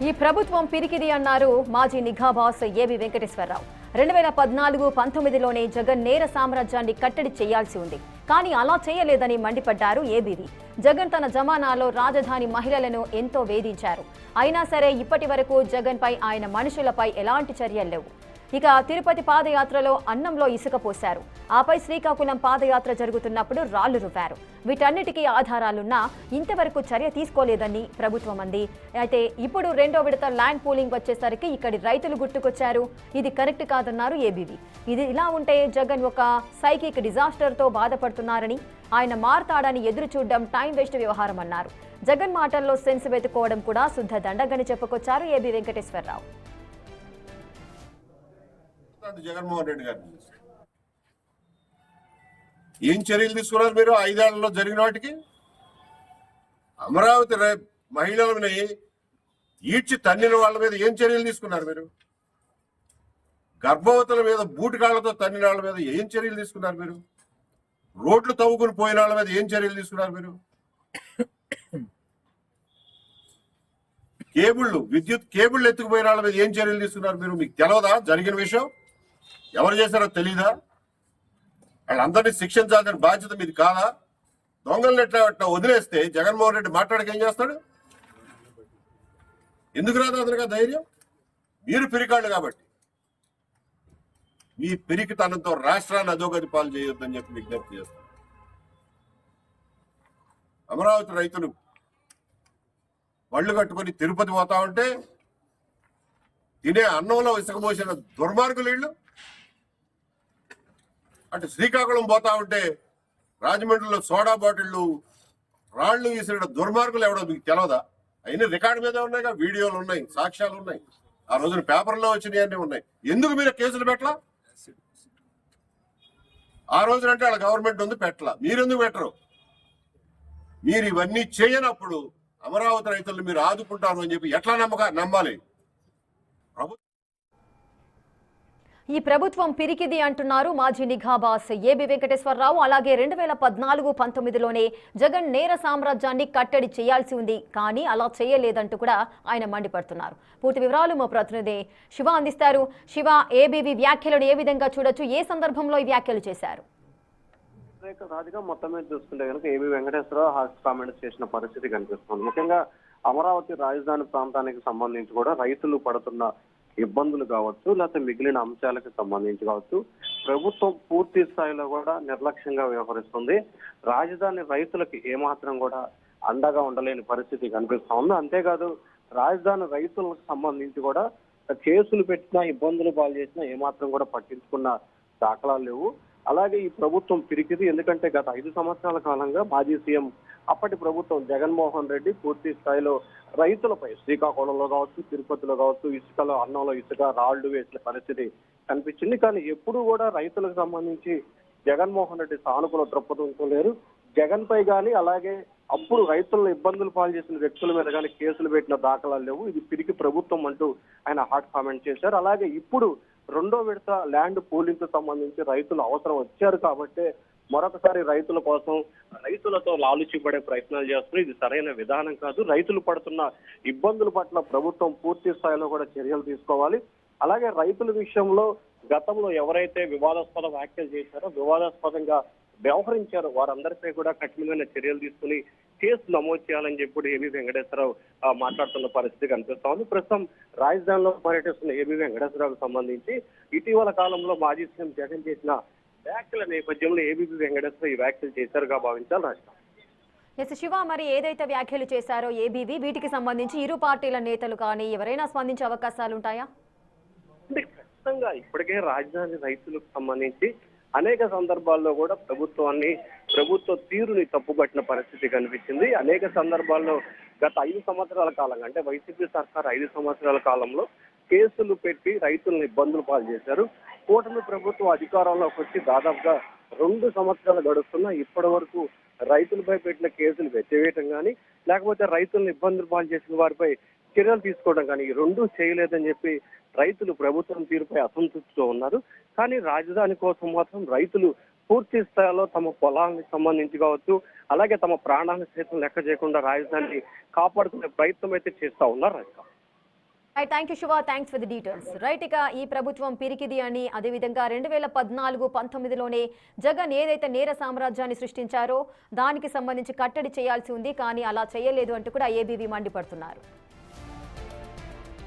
ఈ ప్రభుత్వం పిరికిది అన్నారు మాజీ నిఘా బాస్ ఏబి వెంకటేశ్వరరావు. 2014-19లోనే జగన్ నేర సామ్రాజ్యాన్ని కట్టడి చేయాల్సి ఉంది, కానీ అలా చేయలేదని మండిపడ్డారు ఏబీవీ. జగన్ తన జమానాలో రాజధాని మహిళలను ఎంతో వేధించారు. అయినా సరే ఇప్పటి వరకు జగన్ పై ఆయన మనుషులపై ఎలాంటి చర్యలు లేవు. ఇక తిరుపతి పాదయాత్రలో అన్నంలో ఇసుక పోశారు. ఆపై శ్రీకాకుళం పాదయాత్ర జరుగుతున్నప్పుడు రాళ్లు రువ్వారు. వీటన్నిటికీ ఆధారాలున్నా ఇంతవరకు చర్య తీసుకోలేదని ప్రభుత్వం అంది. అయితే ఇప్పుడు రెండో విడత ల్యాండ్ పూలింగ్ వచ్చేసరికి ఇక్కడి రైతులు గుర్తుకొచ్చారు. ఇది కరెక్ట్ కాదన్నారు ఏబీవీ. ఇది ఇలా ఉంటే జగన్ ఒక సైకిక్ డిజాస్టర్తో బాధపడుతున్నారని, ఆయన మారతాడని ఎదురు చూడడం టైం వేస్ట్ వ్యవహారం అన్నారు. జగన్ మాటల్లో సెన్స్ వెతుకోవడం కూడా శుద్ధ దండగని చెప్పుకొచ్చారు ఏబి వెంకటేశ్వరరావు. జగన్మోహన్ రెడ్డి గారిని ఏం చర్యలు తీసుకున్నారు మీరు? 5 ఏళ్లలో జరిగిన వాటికి అమరావతి మహిళలని ఈడ్చి తన్నిన వాళ్ళ మీద ఏం చర్యలు తీసుకున్నారు మీరు? గర్భవతుల మీద బూటికాళ్లతో తన్నిన వాళ్ళ మీద ఏం చర్యలు తీసుకున్నారు మీరు? రోడ్లు తవ్వుకుని పోయిన వాళ్ళ మీద ఏం చర్యలు తీసుకున్నారు మీరు? విద్యుత్ కేబుళ్ళు ఎత్తుకుపోయిన వాళ్ళ మీద ఏం చర్యలు తీసుకున్నారు మీరు? మీకు తెలియదా జరిగిన విషయం? ఎవరు చేశారో తెలీదా? వాళ్ళందరినీ శిక్షించాల్సిన బాధ్యత మీది కాదా? దొంగలను ఎట్లా వదిలేస్తే జగన్మోహన్ రెడ్డి మాట్లాడక ఏం చేస్తాడు? ఎందుకు రాదు అతనిగా ధైర్యం? మీరు పిరికాళ్ళు కాబట్టి. మీ పిరికితనంతో రాష్ట్రాన్ని అధోగతి పాలు చేయొద్దని చెప్పి విజ్ఞప్తి చేస్తాను. అమరావతి రైతులు బళ్ళు కట్టుకొని తిరుపతి పోతా ఉంటే తినే అన్నంలో ఇసుకమోసిన దుర్మార్గులు వీళ్ళు. అంటే శ్రీకాకుళం పోతా ఉంటే రాజమండ్రిలో సోడా బాటిళ్లు రాళ్లు విసిరిన దుర్మార్గులు ఎవడో మీకు తెలవదా? అయినా రికార్డు మీద ఉన్నాయిగా, వీడియోలు ఉన్నాయి, సాక్ష్యాలు ఉన్నాయి, ఆ రోజున పేపర్లో వచ్చినవన్నీ ఉన్నాయి. ఎందుకు మీరు కేసులు పెట్టలా? ఆ రోజునంటే వాళ్ళ గవర్నమెంట్ ఉంది, పెట్టలా. మీరెందుకు పెట్టరు? మీరు ఇవన్నీ చేయనప్పుడు అమరావతి రైతులను మీరు ఆదుకుంటారు అని చెప్పి ఎట్లా నమ్మాలి? ఈ ప్రభుత్వం పిరికిది అంటున్నారు మాజీ నిఘా బాస్ ఏబి వెంకటేశ్వరరావు. అలాగే 2014-19లోనే జగన్ నేర సామ్రాజ్యాన్ని కట్టడి చేయాల్సి ఉంది, కానీ అలా చేయలేదంటూ కూడా ఆయన మండిపడుతున్నారు. పూర్తి వివరాలు మా ప్రతినిధి శివ అందిస్తారు. శివ, ఏబీవీ వ్యాఖ్యలను ఏ విధంగా చూడొచ్చు? ఏ సందర్భంలో ఈ వ్యాఖ్యలు చేశారు? రాజుగా మొత్తం మీద చూసుకుంటే కనుక ఏబి వెంకటేశ్వరరావు హార్ష్ కామెంట్స్ చేసిన పరిస్థితి కనిపిస్తుంది. ముఖ్యంగా అమరావతి రాజధాని ప్రాంతానికి సంబంధించి కూడా రైతులు పడుతున్న ఇబ్బందులు కావచ్చు, లేకపోతే మిగిలిన అంశాలకు సంబంధించి కావచ్చు, ప్రభుత్వం పూర్తి స్థాయిలో కూడా నిర్లక్ష్యంగా వ్యవహరిస్తుంది. రాజధాని రైతులకి ఏమాత్రం కూడా అండగా ఉండలేని పరిస్థితి కనిపిస్తా ఉంది. అంతేకాదు రాజధాని రైతులకు సంబంధించి కూడా కేసులు పెట్టినా, ఇబ్బందులు పాలు చేసినా ఏమాత్రం కూడా పట్టించుకున్న దాఖలాలు లేవు. అలాగే ఈ ప్రభుత్వం పిరికిది. ఎందుకంటే గత 5 సంవత్సరాల కాలంగా మాజీ సీఎం అప్పటి ప్రభుత్వం జగన్మోహన్ రెడ్డి పూర్తి స్థాయిలో రైతులపై శ్రీకాకుళంలో కావచ్చు, తిరుపతిలో కావచ్చు, ఇసుకలో అన్నంలో ఇసుక రాళ్లు వేసిన పరిస్థితి కనిపించింది. కానీ ఎప్పుడు కూడా రైతులకు సంబంధించి జగన్మోహన్ రెడ్డి సానుకూల దృక్పథంతో లేరు. జగన్ పై కానీ, అలాగే అప్పుడు రైతులను ఇబ్బందులు పాలు చేసిన వ్యక్తుల మీద కానీ కేసులు పెట్టిన దాఖలాలు లేవు. ఇది పిరికి ప్రభుత్వం అంటూ ఆయన హాట్ కామెంట్ చేశారు. అలాగే ఇప్పుడు రెండో విడత ల్యాండ్ పూలింగ్ కు సంబంధించి రైతులు అవసరం వచ్చారు కాబట్టి మరొకసారి రైతుల కోసం రైతులతో లాలుచి పడే ప్రయత్నాలు చేస్తున్నారు. ఇది సరైన విధానం కాదు. రైతులు పడుతున్న ఇబ్బందుల పట్ల ప్రభుత్వం పూర్తి స్థాయిలో కూడా చర్యలు తీసుకోవాలి. అలాగే రైతుల విషయంలో గతంలో ఎవరైతే వివాదాస్పద వ్యాఖ్యలు చేశారో, వివాదాస్పదంగా వ్యవహరించారో వారందరిపై కూడా కఠినమైన చర్యలు తీసుకుని కేసు నమోదు చేయాలని చెప్పి ఏబి వెంకటేశ్వరరావు మాట్లాడుతున్న పరిస్థితి కనిపిస్తా ఉంది. ప్రస్తుతం రాజధానిలో పర్యటిస్తున్న ఏబి వెంకటేశ్వరరావుకు సంబంధించి ఇటీవల కాలంలో మాజీ సీఎం జగన్ చేసిన వ్యాఖ్యల నేపథ్యంలో ఏబీపీ వెంకటేశ్వర ఈ వ్యాఖ్యలు చేశారుగా భావించాలి. రాష్ట్రం శివ, మరి ఏదైతే వ్యాఖ్యలు చేశారో ఏబీవీ, వీటికి సంబంధించి ఇరు పార్టీల నేతలు కానీ ఎవరైనా స్పందించే అవకాశాలు ఉంటాయా? ఖచ్చితంగా ఇప్పటికే రాజధాని రైతులకు సంబంధించి అనేక సందర్భాల్లో కూడా ప్రభుత్వ తీరుని తప్పుపట్టిన పరిస్థితి కనిపించింది. అనేక సందర్భాల్లో గత 5 సంవత్సరాల కాలంగా, అంటే వైసీపీ సర్కార్ 5 సంవత్సరాల కాలంలో కేసులు పెట్టి రైతులను ఇబ్బందులు పాలు చేశారు. కూటమి ప్రభుత్వం అధికారంలోకి వచ్చి దాదాపుగా 2 సంవత్సరాలు గడుస్తున్నా ఇప్పటి వరకు రైతులపై పెట్టిన కేసులు ఎత్తివేయటం కానీ, లేకపోతే రైతులను ఇబ్బందులు పాలు చేసిన వారిపై చర్యలు తీసుకోవడం కానీ ఈ రెండూ చేయలేదని చెప్పి రైతులు ప్రభుత్వం తీరుపై అసంతృప్తితో ఉన్నారు. కానీ రాజధాని కోసం మాత్రం రైతులు పూర్తి స్థాయిలో తమ పొలానికి సంబంధించి కావచ్చు, అలాగే తమ ప్రాణాలను సైతం లెక్క చేయకుండా రాజధానిని కాపాడుకునే ప్రయత్నం అయితే చేస్తా ఉన్నారు. Thank you Shiva, thanks for the details. Right, ఇక ఈ ప్రభుత్వం పిరికిది అని, అదేవిధంగా 2014-19లోనే జగన్ ఏదైతే నేర సామ్రాజ్యాన్ని సృష్టించారో దానికి సంబంధించి కట్టడి చేయాల్సి ఉంది, కానీ అలా చేయలేదు అంటూ కూడా ఏబీవీ మండిపడుతున్నారు.